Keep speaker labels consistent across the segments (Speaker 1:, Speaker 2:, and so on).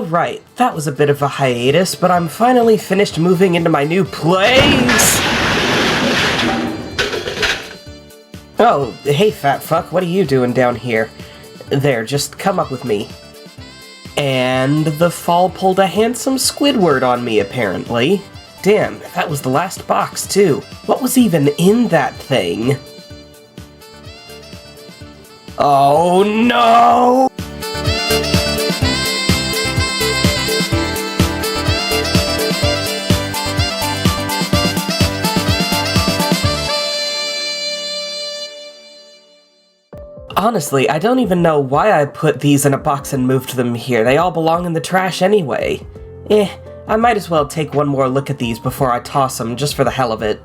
Speaker 1: Alright, that was a bit of a hiatus, but I'm finally finished moving into my new place! Oh, hey fat fuck, what are you doing down here? There, just come up with me. And the fall pulled a handsome Squidward on me, apparently. Damn, that was the last box, too. What was even in that thing? Oh no! Honestly, I don't even know why I put these in a box and moved them here. They all belong in the trash anyway. I might as well take one more look at these before I toss them, just for the hell of it.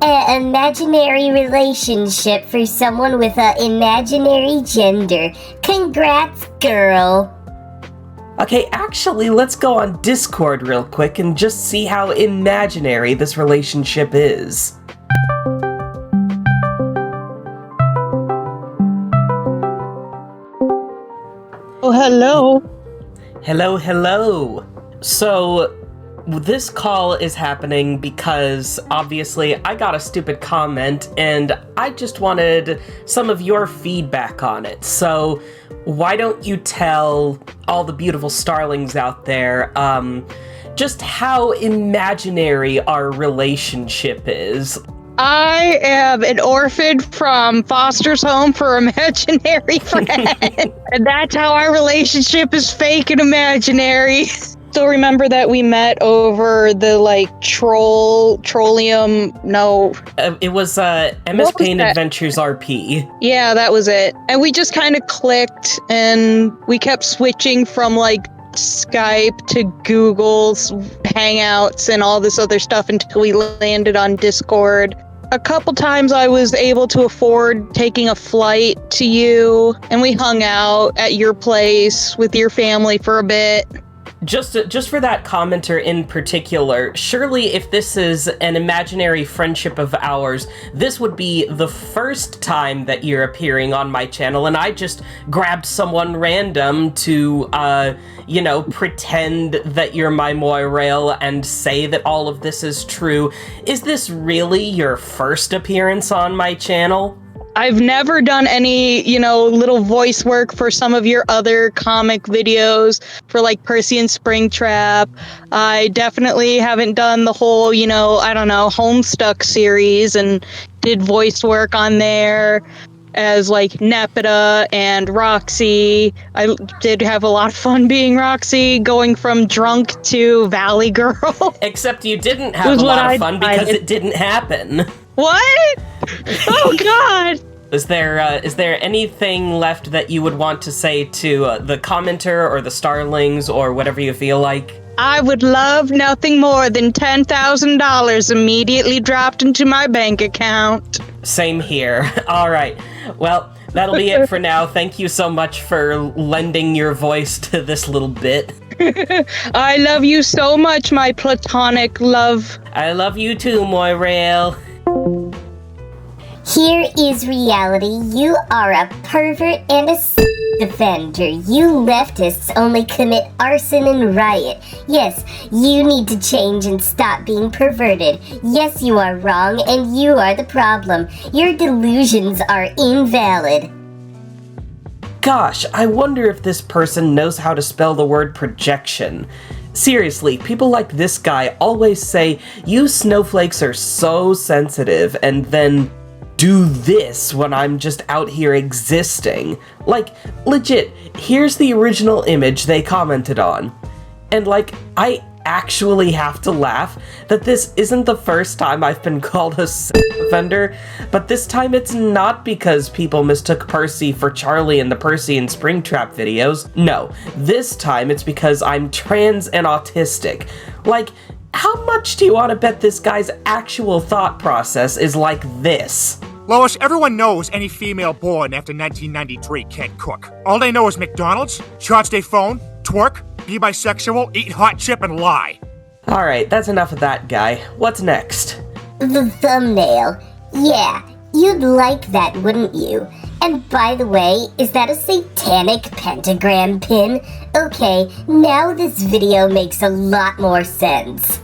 Speaker 2: An imaginary relationship for someone with an imaginary gender. Congrats, girl.
Speaker 1: Okay, actually, let's go on Discord real quick and just see how imaginary this relationship is.
Speaker 3: Oh, hello.
Speaker 1: Hello, hello. So, this call is happening because, obviously, I got a stupid comment, and I just wanted some of your feedback on it. So, why don't you tell all the beautiful starlings out there, just how imaginary our relationship is?
Speaker 3: I am an orphan from Foster's Home for Imaginary Friends. And that's how our relationship is fake and imaginary. So remember that we met over the, Trollium, no.
Speaker 1: It was, MS Paint Adventures RP.
Speaker 3: Yeah, that was it. And we just kind of clicked, and we kept switching from, Skype to Google's Hangouts and all this other stuff until we landed on Discord. A couple times I was able to afford taking a flight to you, and we hung out at your place with your family for a bit.
Speaker 1: Just for that commenter in particular, surely if this is an imaginary friendship of ours, this would be the first time that you're appearing on my channel, and I just grabbed someone random to, pretend that you're my moirail and say that all of this is true. Is this really your first appearance on my channel?
Speaker 3: I've never done any, little voice work for some of your other comic videos for Percy and Springtrap. I definitely haven't done the whole, Homestuck series and did voice work on there as Nepeta and Roxy. I did have a lot of fun being Roxy, going from drunk to Valley Girl.
Speaker 1: Except you didn't have a lot of fun because it didn't happen.
Speaker 3: What? Oh God!
Speaker 1: Is there anything left that you would want to say to the commenter or the starlings or whatever you feel like?
Speaker 3: I would love nothing more than $10,000 immediately dropped into my bank account.
Speaker 1: Same here. All right. Well, that'll be it for now. Thank you so much for lending your voice to this little bit.
Speaker 3: I love you so much, my platonic love.
Speaker 1: I love you too, moirail.
Speaker 2: Here is reality. You are a pervert and a offender. You leftists only commit arson and riot. Yes, you need to change and stop being perverted. Yes, you are wrong, and you are the problem. Your delusions are invalid.
Speaker 1: Gosh, I wonder if this person knows how to spell the word projection. Seriously, people like this guy always say, you snowflakes are so sensitive, and then do this when I'm just out here existing. Legit, here's the original image they commented on. And I actually have to laugh that this isn't the first time I've been called a offender, but this time it's not because people mistook Percy for Charlie in the Percy and Springtrap videos. No, this time it's because I'm trans and autistic. How much do you want to bet this guy's actual thought process is like this?
Speaker 4: Lois, everyone knows any female born after 1993 can't cook. All they know is McDonald's, charge their phone, twerk, be bisexual, eat hot chip, and lie.
Speaker 1: Alright, that's enough of that guy. What's next?
Speaker 2: The thumbnail. Yeah, you'd like that, wouldn't you? And by the way, is that a satanic pentagram pin? Okay, now this video makes a lot more sense.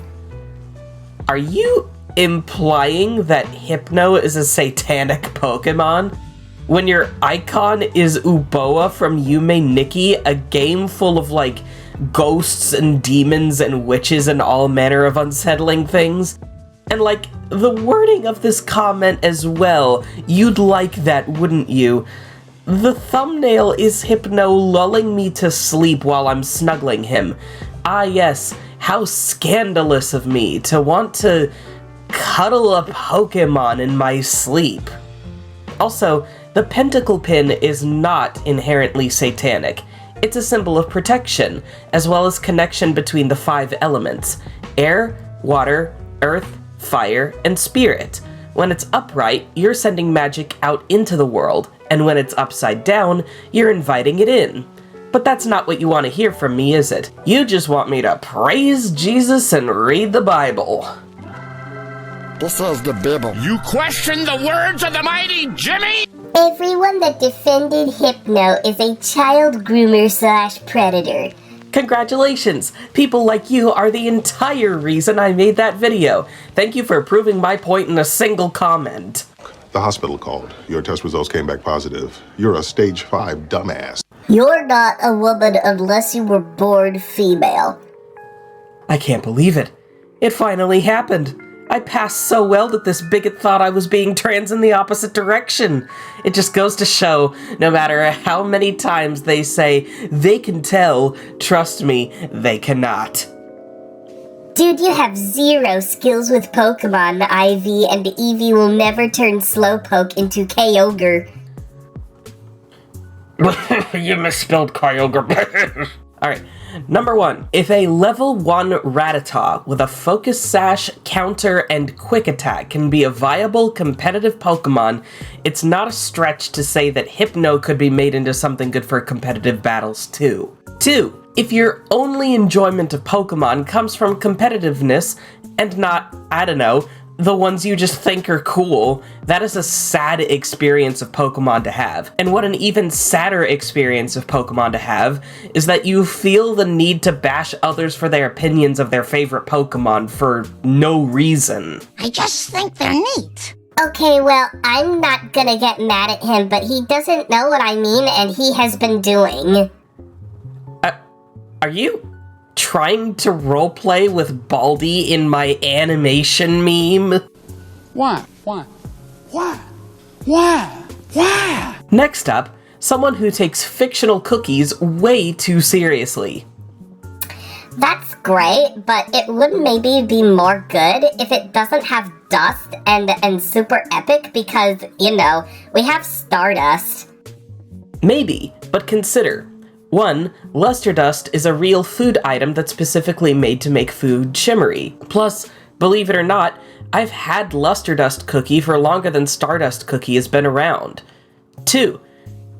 Speaker 1: Are you implying that Hypno is a satanic Pokemon? When your icon is Uboa from Yume Nikki, a game full of, like, ghosts and demons and witches and all manner of unsettling things? And, like, the wording of this comment as well, you'd like that, wouldn't you? The thumbnail is Hypno lulling me to sleep while I'm snuggling him. Ah yes, how scandalous of me to want to cuddle a Pokemon in my sleep. Also, the pentacle pin is not inherently satanic. It's a symbol of protection, as well as connection between the 5 elements: air, water, earth, fire, and spirit. When it's upright, you're sending magic out into the world, and when it's upside down, you're inviting it in. But that's not what you want to hear from me, is it? You just want me to praise Jesus and read the Bible.
Speaker 5: This is the Bible.
Speaker 6: You question the words of the mighty Jimmy?
Speaker 2: Everyone that defended Hypno is a child groomer / predator.
Speaker 1: Congratulations! People like you are the entire reason I made that video. Thank you for proving my point in a single comment.
Speaker 7: The hospital called. Your test results came back positive. You're a stage 5 dumbass.
Speaker 2: You're not a woman unless you were born female.
Speaker 1: I can't believe it. It finally happened. I passed so well that this bigot thought I was being trans in the opposite direction. It just goes to show, no matter how many times they say they can tell, trust me, they cannot.
Speaker 2: Dude, you have 0 skills with Pokemon. Ivy and Eevee will never turn Slowpoke into Kyogre.
Speaker 1: You misspelled Kyogre. Alright, number 1. If a level 1 Rattata with a Focus Sash, Counter, and Quick Attack can be a viable competitive Pokemon, it's not a stretch to say that Hypno could be made into something good for competitive battles too. 2. If your only enjoyment of Pokemon comes from competitiveness and not, I don't know, the ones you just think are cool, that is a sad experience of Pokemon to have. And what an even sadder experience of Pokemon to have is that you feel the need to bash others for their opinions of their favorite Pokemon for no reason.
Speaker 5: I just think they're neat.
Speaker 2: Okay, well, I'm not gonna get mad at him, but he doesn't know what I mean, and he has been doing.
Speaker 1: Are you trying to roleplay with Baldy in my animation meme?
Speaker 6: Why?
Speaker 1: Next up, someone who takes fictional cookies way too seriously.
Speaker 2: That's great, but it would maybe be more good if it doesn't have dust and super epic because, you know, we have Stardust.
Speaker 1: Maybe, but consider. 1. Luster Dust is a real food item that's specifically made to make food shimmery. Plus, believe it or not, I've had Luster Dust cookie for longer than Stardust cookie has been around. 2.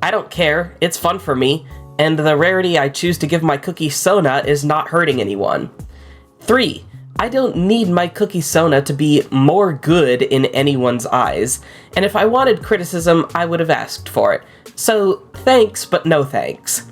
Speaker 1: I don't care, it's fun for me, and the rarity I choose to give my cookie Sona is not hurting anyone. 3. I don't need my cookie Sona to be more good in anyone's eyes, and if I wanted criticism, I would have asked for it. So, thanks, but no thanks.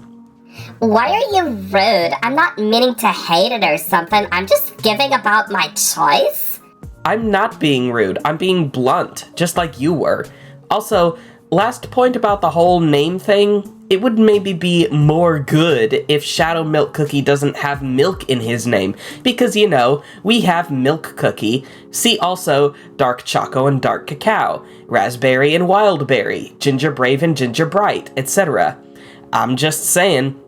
Speaker 2: Why are you rude? I'm not meaning to hate it or something. I'm just giving about my choice.
Speaker 1: I'm not being rude. I'm being blunt, just like you were. Also, last point about the whole name thing, it would maybe be more good if Shadow Milk Cookie doesn't have milk in his name, because, you know, we have Milk Cookie. See also Dark Choco and Dark Cacao, Raspberry and Wild Berry, Ginger Brave and Ginger Bright, etc. I'm just saying.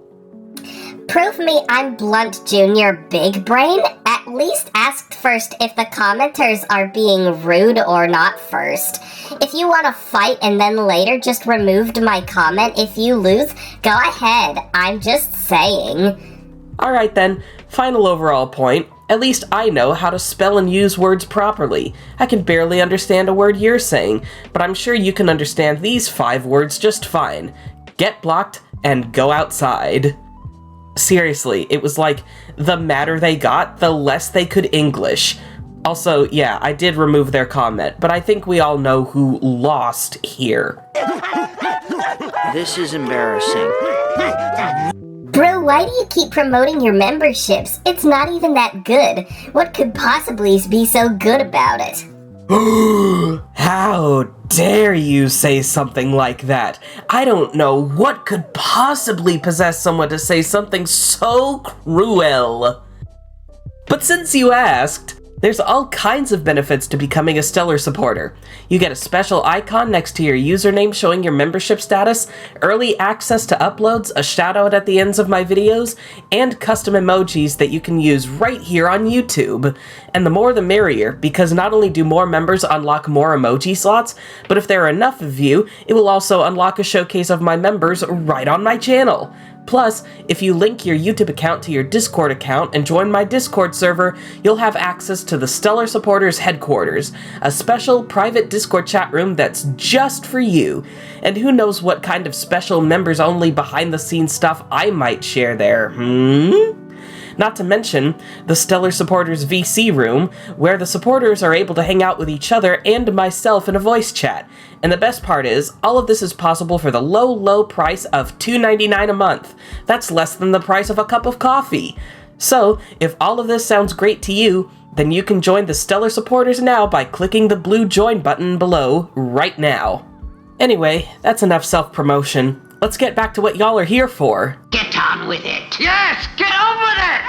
Speaker 2: Prove me I'm Blunt Jr. Big Brain. At least ask first if the commenters are being rude or not first. If you want to fight and then later just removed my comment if you lose, go ahead. I'm just saying.
Speaker 1: Alright then, final overall point. At least I know how to spell and use words properly. I can barely understand a word you're saying, but I'm sure you can understand these 5 words just fine. Get blocked and go outside. Seriously, it was like, the madder they got, the less they could English. Also, yeah, I did remove their comment, but I think we all know who lost here.
Speaker 8: This is embarrassing.
Speaker 2: Bro, why do you keep promoting your memberships? It's not even that good. What could possibly be so good about it?
Speaker 1: How dare you say something like that? I don't know what could possibly possess someone to say something so cruel. But since you asked, there's all kinds of benefits to becoming a Stellar supporter. You get a special icon next to your username showing your membership status, early access to uploads, a shoutout at the ends of my videos, and custom emojis that you can use right here on YouTube. And the more the merrier, because not only do more members unlock more emoji slots, but if there are enough of you, it will also unlock a showcase of my members right on my channel. Plus, if you link your YouTube account to your Discord account and join my Discord server, you'll have access to the Stellar Supporters headquarters, a special private Discord chat room that's just for you. And who knows what kind of special members-only behind-the-scenes stuff I might share there, Not to mention the Stellar Supporters VC room, where the supporters are able to hang out with each other and myself in a voice chat. And the best part is, all of this is possible for the low, low price of $2.99 a month. That's less than the price of a cup of coffee. So, if all of this sounds great to you, then you can join the Stellar Supporters now by clicking the blue join button below right now. Anyway, that's enough self-promotion. Let's get back to what y'all are here for.
Speaker 5: Get on with it.
Speaker 6: Yes, get on with it!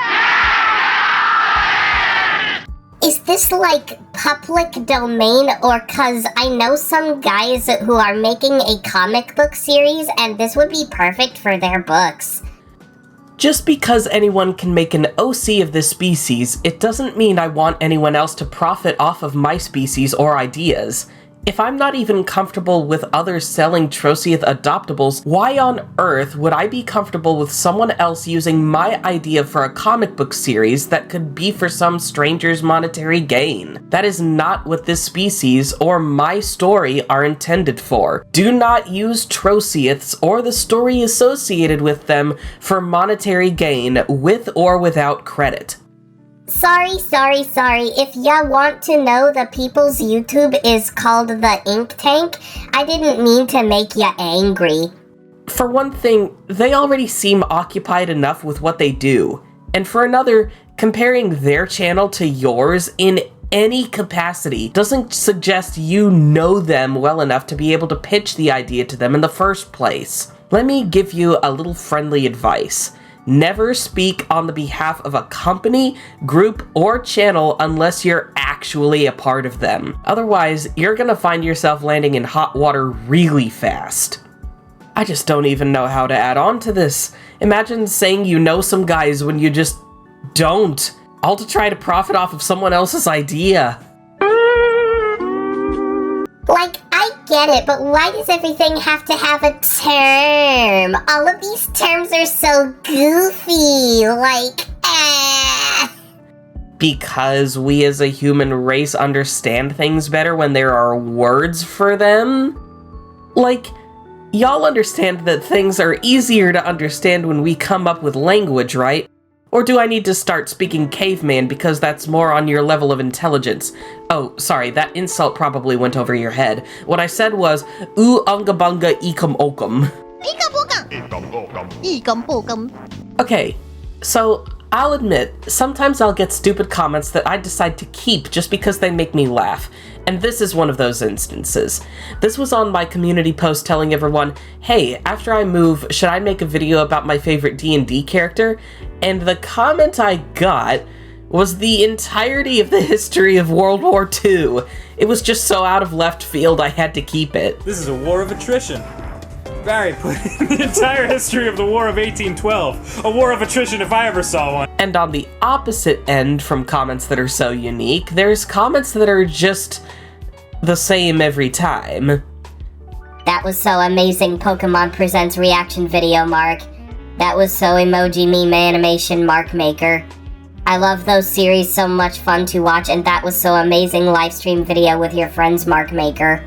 Speaker 2: Is this like public domain, or cause I know some guys who are making a comic book series and this would be perfect for their books?
Speaker 1: Just because anyone can make an OC of this species, it doesn't mean I want anyone else to profit off of my species or ideas. If I'm not even comfortable with others selling Troceath adoptables, why on earth would I be comfortable with someone else using my idea for a comic book series that could be for some stranger's monetary gain? That is not what this species or my story are intended for. Do not use Troceaths or the story associated with them for monetary gain, with or without credit.
Speaker 2: Sorry. If ya want to know, the people's YouTube is called the Ink Tank. I didn't mean to make ya angry.
Speaker 1: For one thing, they already seem occupied enough with what they do. And for another, comparing their channel to yours in any capacity doesn't suggest you know them well enough to be able to pitch the idea to them in the first place. Let me give you a little friendly advice. Never speak on the behalf of a company, group, or channel unless you're actually a part of them. Otherwise, you're gonna find yourself landing in hot water really fast. I just don't even know how to add on to this. Imagine saying you know some guys when you just don't, all to try to profit off of someone else's idea.
Speaker 2: Like, I get it, but why does everything have to have a term? All of these terms are so goofy,
Speaker 1: Because we as a human race understand things better when there are words for them? Like, y'all understand that things are easier to understand when we come up with language, right? Or do I need to start speaking caveman because that's more on your level of intelligence? Oh, sorry, that insult probably went over your head. What I said was, oo unga bunga ekum okum. Okay, so I'll admit, sometimes I'll get stupid comments that I decide to keep just because they make me laugh. And this is one of those instances. This was on my community post telling everyone, hey, after I move, should I make a video about my favorite D&D character? And the comment I got was the entirety of the history of World War II. It was just so out of left field I had to keep it.
Speaker 9: This is a war of attrition. Barry put in the entire history of the War of 1812. A war of attrition if I ever saw one.
Speaker 1: And on the opposite end from comments that are so unique, there's comments that are just the same every time.
Speaker 2: That was so amazing, Pokemon Presents reaction video, Mark. That was so emoji meme animation, Mark Maker. I love those series, so much fun to watch, and that was so amazing livestream video with your friends, Mark Maker.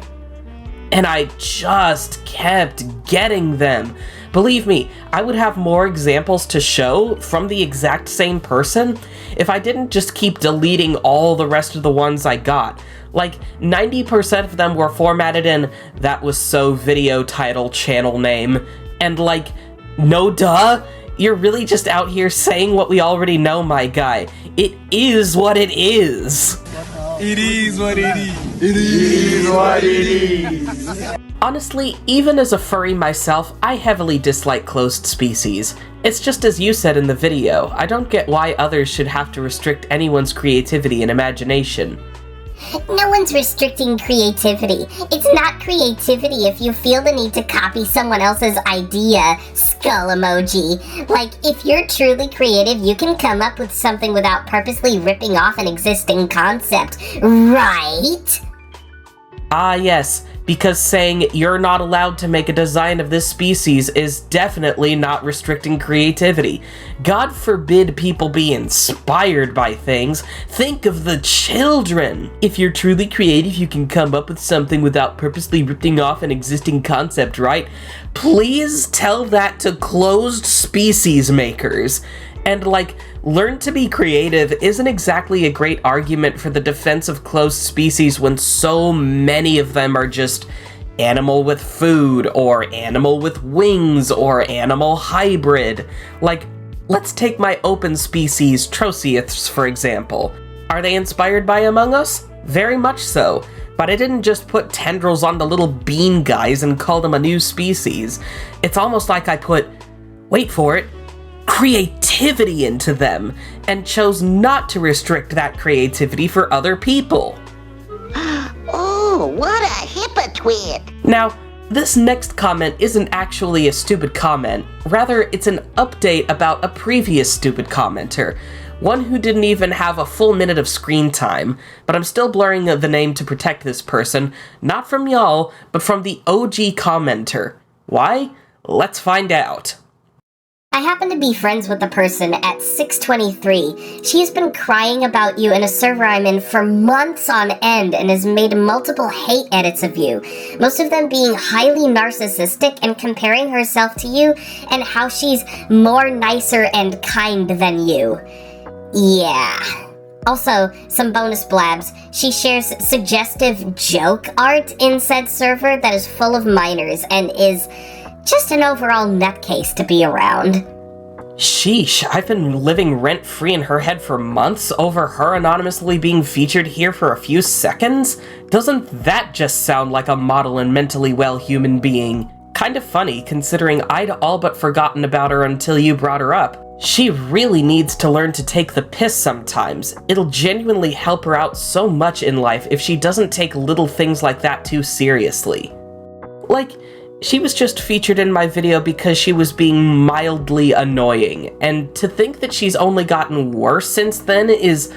Speaker 1: And I just kept getting them. Believe me, I would have more examples to show from the exact same person if I didn't just keep deleting all the rest of the ones I got. Like, 90% of them were formatted in, "that was so video title channel name," and like, no duh, you're really just out here saying what we already know, my guy. It is what it is.
Speaker 10: It is what it is.
Speaker 4: It is what it is.
Speaker 1: Honestly, even as a furry myself, I heavily dislike closed species. It's just as you said in the video, I don't get why others should have to restrict anyone's creativity and imagination.
Speaker 2: No one's restricting creativity. It's not creativity if you feel the need to copy someone else's idea, skull emoji. Like, if you're truly creative, you can come up with something without purposely ripping off an existing concept, right?
Speaker 1: Ah yes, because saying you're not allowed to make a design of this species is definitely not restricting creativity. God forbid people be inspired by things. Think of the children! If you're truly creative, you can come up with something without purposely ripping off an existing concept, right? Please tell that to closed species makers. And like, learn to be creative isn't exactly a great argument for the defense of closed species when so many of them are just animal with food, or animal with wings, or animal hybrid. Like, let's take my open species Troceiths for example. Are they inspired by Among Us? Very much so. But I didn't just put tendrils on the little bean guys and call them a new species. It's almost like I put, wait for it, creativity into them, and chose not to restrict that creativity for other people.
Speaker 5: Oh, what a hypocrite!
Speaker 1: Now, this next comment isn't actually a stupid comment. Rather, it's an update about a previous stupid commenter. One who didn't even have a full minute of screen time, but I'm still blurring the name to protect this person, not from y'all, but from the OG commenter. Why? Let's find out.
Speaker 2: I happen to be friends with the person at 623. She has been crying about you in a server I'm in for months on end and has made multiple hate edits of you, most of them being highly narcissistic and comparing herself to you and how she's more nicer and kind than you. Yeah. Also, some bonus blabs. She shares suggestive joke art in said server that is full of minors and is just an overall nutcase to be around.
Speaker 1: Sheesh, I've been living rent-free in her head for months over her anonymously being featured here for a few seconds? Doesn't that just sound like a model and mentally well human being? Kind of funny, considering I'd all but forgotten about her until you brought her up. She really needs to learn to take the piss sometimes. It'll genuinely help her out so much in life if she doesn't take little things like that too seriously. Like, she was just featured in my video because she was being mildly annoying, and to think that she's only gotten worse since then is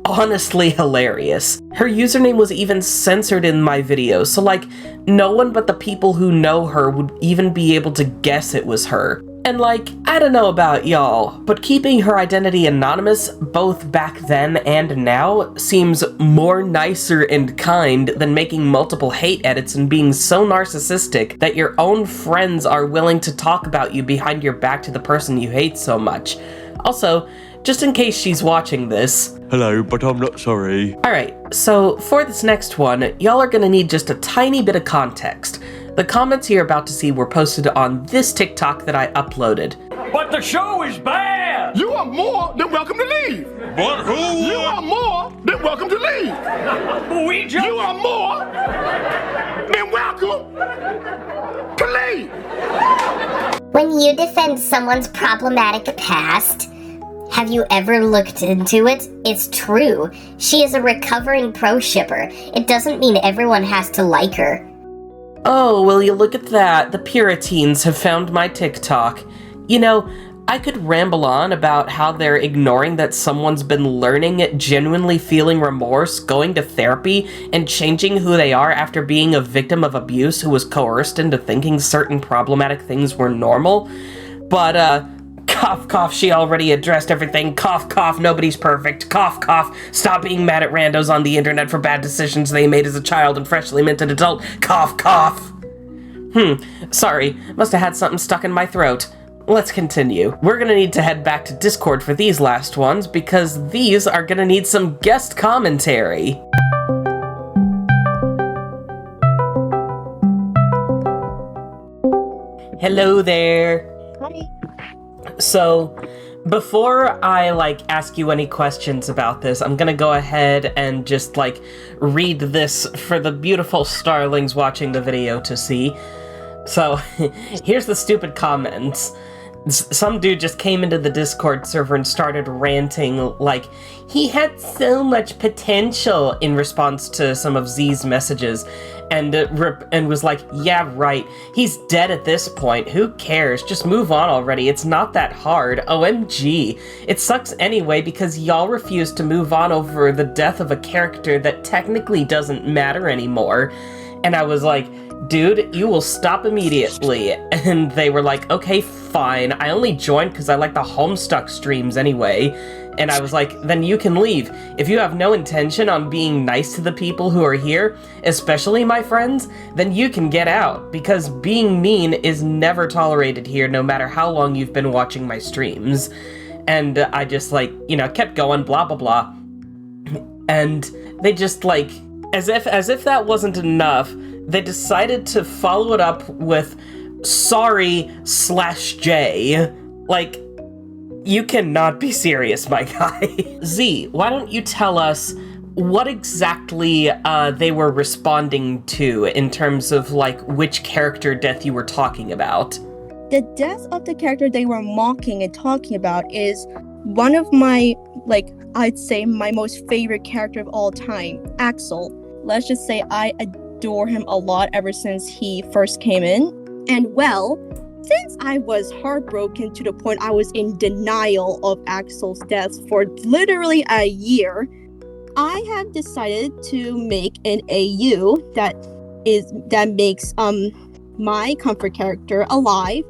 Speaker 1: honestly hilarious. Her username was even censored in my video, so like, no one but the people who know her would even be able to guess it was her. And like, I don't know about y'all, but keeping her identity anonymous, both back then and now, seems more nicer and kind than making multiple hate edits and being so narcissistic that your own friends are willing to talk about you behind your back to the person you hate so much. Also, just in case she's watching this,
Speaker 11: hello, but I'm not sorry.
Speaker 1: Alright, so for this next one, y'all are gonna need just a tiny bit of context. The comments you're about to see were posted on this TikTok that I uploaded.
Speaker 6: But the show is bad!
Speaker 7: You are more than welcome to leave.
Speaker 11: But who?
Speaker 7: You are more than welcome to leave.
Speaker 6: We just...
Speaker 7: You are more than welcome to leave.
Speaker 2: When you defend someone's problematic past, have you ever looked into it? It's true. She is a recovering pro shipper. It doesn't mean everyone has to like her.
Speaker 1: Oh, will you look at that? The Puritans have found my TikTok. You know, I could ramble on about how they're ignoring that someone's been learning, genuinely feeling remorse, going to therapy, and changing who they are after being a victim of abuse who was coerced into thinking certain problematic things were normal. But, cough, cough, she already addressed everything. Cough, cough, nobody's perfect. Cough, cough, stop being mad at randos on the internet for bad decisions they made as a child and freshly minted adult. Cough, cough. Sorry, must have had something stuck in my throat. Let's continue. We're gonna need to head back to Discord for these last ones, because these are gonna need some guest commentary. Hello there.
Speaker 12: Hi.
Speaker 1: So, before I, ask you any questions about this, I'm gonna go ahead and just, read this for the beautiful starlings watching the video to see. So, here's the stupid comments. Some dude just came into the Discord server and started ranting, he had so much potential in response to some of Z's messages, and was like, yeah, right, he's dead at this point, who cares, just move on already, it's not that hard, OMG. It sucks anyway because y'all refuse to move on over the death of a character that technically doesn't matter anymore. And I was like, dude, you will stop immediately. And they were like, okay, fine. I only joined because I like the Homestuck streams anyway. And I was like, then you can leave. If you have no intention on being nice to the people who are here, especially my friends, then you can get out. Because being mean is never tolerated here, no matter how long you've been watching my streams. And I just, kept going, blah, blah, blah. And they just, as if that wasn't enough, they decided to follow it up with sorry/J. You cannot be serious, my guy. Z, why don't you tell us what exactly they were responding to in terms of, which character death you were talking about?
Speaker 12: The death of the character they were mocking and talking about is one of my, I'd say my most favorite character of all time, Axel. Let's just say I adore him a lot ever since he first came in. And well, since I was heartbroken to the point I was in denial of Axel's death for literally a year, I have decided to make an AU that makes my comfort character alive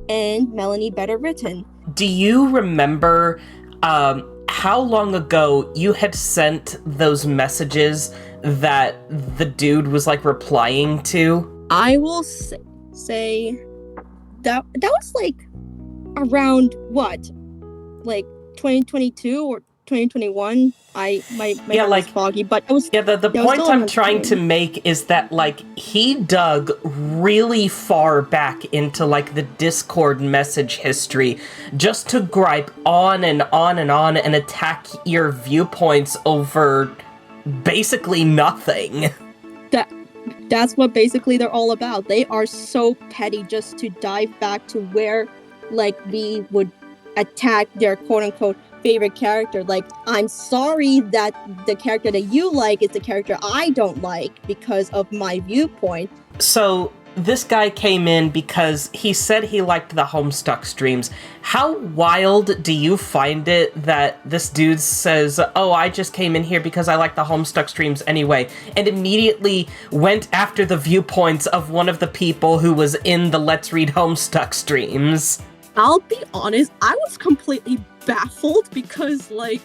Speaker 12: and Melanie better written.
Speaker 1: Do you remember how long ago you had sent those messages that the dude was replying to?
Speaker 12: I will say that was around what, 2022 or 2021. My memory is foggy, but it was.
Speaker 1: Yeah, the point I'm trying to make is that he dug really far back into the Discord message history just to gripe on and on and on and attack your viewpoints over basically nothing.
Speaker 12: That's what basically they're all about. They are so petty just to dive back to where we would attack their quote-unquote favorite character. I'm sorry that the character that you like is the character I don't like because of my viewpoint.
Speaker 1: So this guy came in because he said he liked the Homestuck streams. How wild do you find it that this dude says, oh, I just came in here because I like the Homestuck streams anyway, and immediately went after the viewpoints of one of the people who was in the Let's Read Homestuck streams?
Speaker 12: I'll be honest, I was completely baffled because, I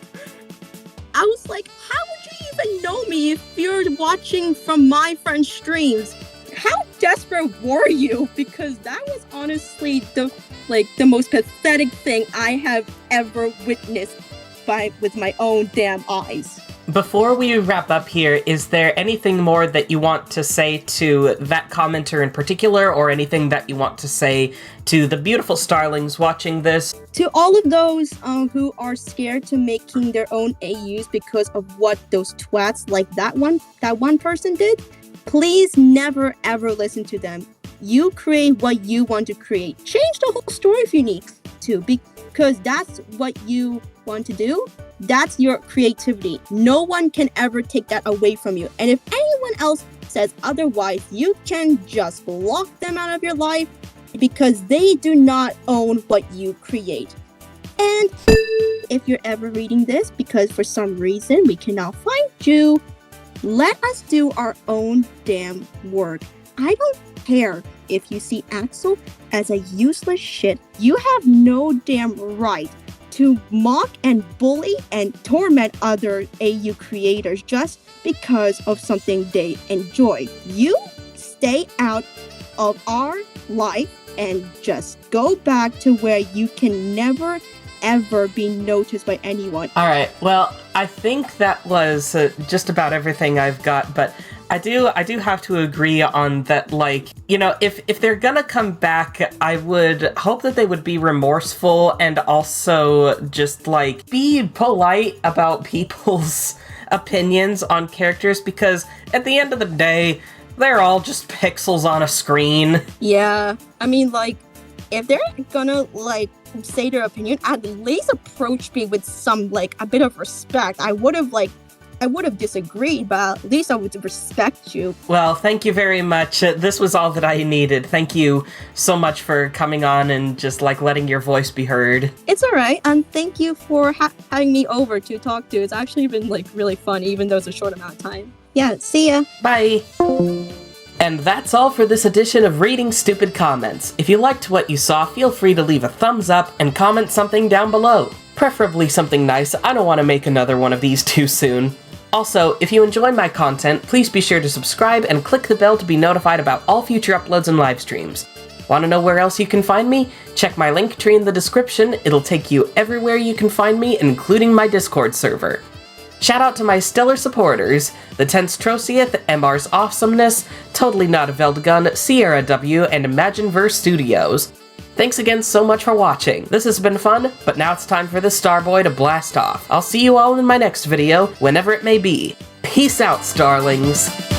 Speaker 12: was like, how would you even know me if you're watching from my friend's streams? How desperate were you? Because that was honestly the most pathetic thing I have ever witnessed with my own damn eyes.
Speaker 1: Before we wrap up here, is there anything more that you want to say to that commenter in particular, or anything that you want to say to the beautiful starlings watching this?
Speaker 12: To all of those who are scared to making their own AUs because of what those twats like that one person did, please never ever listen to them. You create what you want to create. Change the whole story if you need to, because that's what you want to do. That's your creativity. No one can ever take that away from you. And if anyone else says otherwise, you can just block them out of your life because they do not own what you create. And if you're ever reading this because for some reason we cannot find you, let us do our own damn work. I don't care if you see Axel as a useless shit. You have no damn right to mock and bully and torment other AU creators just because of something they enjoy. You stay out of our life and just go back to where you can never ever be noticed by anyone.
Speaker 1: All right, well, I think that was just about everything I've got, but I do have to agree on that, like, you know, if they're gonna come back, I would hope that they would be remorseful and also just, like, be polite about people's opinions on characters, because at the end of the day, they're all just pixels on a screen.
Speaker 12: Yeah, I mean, like, if they're gonna, like, say their opinion, at least approach me with some, like, a bit of respect. I would have disagreed, but at least I would respect you.
Speaker 1: Well, thank you very much. This was all that I needed. Thank you so much for coming on and just, like, letting your voice be heard.
Speaker 12: It's alright, and thank you for having me over to talk to. It's actually been, like, really fun, even though it's a short amount of time. Yeah, see ya.
Speaker 1: Bye. And that's all for this edition of Reading Stupid Comments. If you liked what you saw, feel free to leave a thumbs up and comment something down below. Preferably something nice. I don't want to make another one of these too soon. Also, if you enjoy my content, please be sure to subscribe and click the bell to be notified about all future uploads and live streams. Want to know where else you can find me? Check my link tree in the description. It'll take you everywhere you can find me, including my Discord server. Shout out to my stellar supporters, The Tense Trocieth, MR's Awesomeness, Totally Not a Veldgun, Sierra W, and Imagineverse Studios. Thanks again so much for watching. This has been fun, but now it's time for the Starboy to blast off. I'll see you all in my next video, whenever it may be. Peace out, starlings.